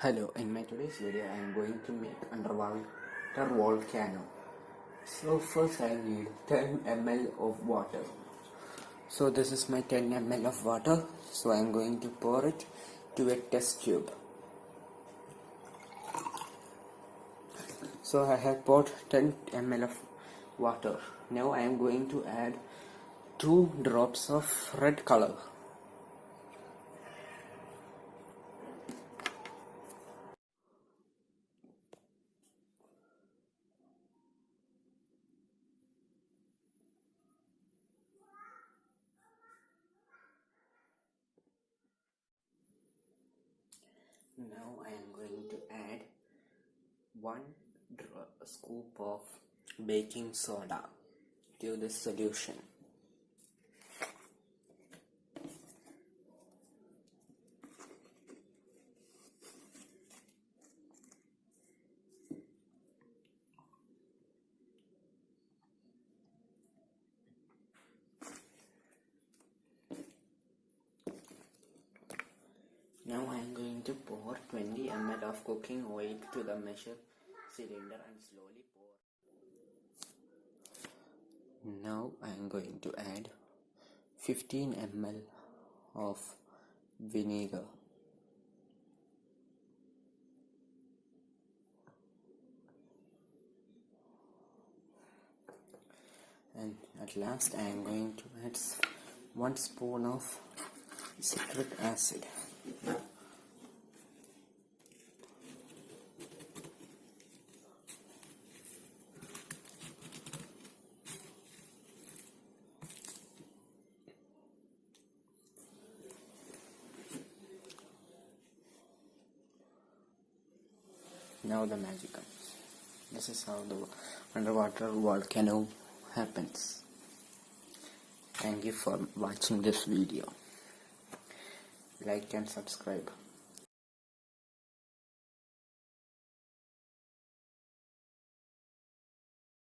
Hello, in my today's video I am going to make underwater volcano. So first I need 10 ml of water. So this is my 10 ml of water. So I am going to pour it to a test tube. So I have poured 10 ml of water. Now I am going to add 2 drops of red color. Now I am going to add 1 scoop of baking soda to this solution. Now I am going to pour 20 ml of cooking oil to the measure cylinder and slowly pour. Now I am going to add 15 ml of vinegar. And at last I am going to add 1 spoon of citric acid. Now the magic comes. This is how the underwater volcano happens. Thank you for watching this video. Like and subscribe.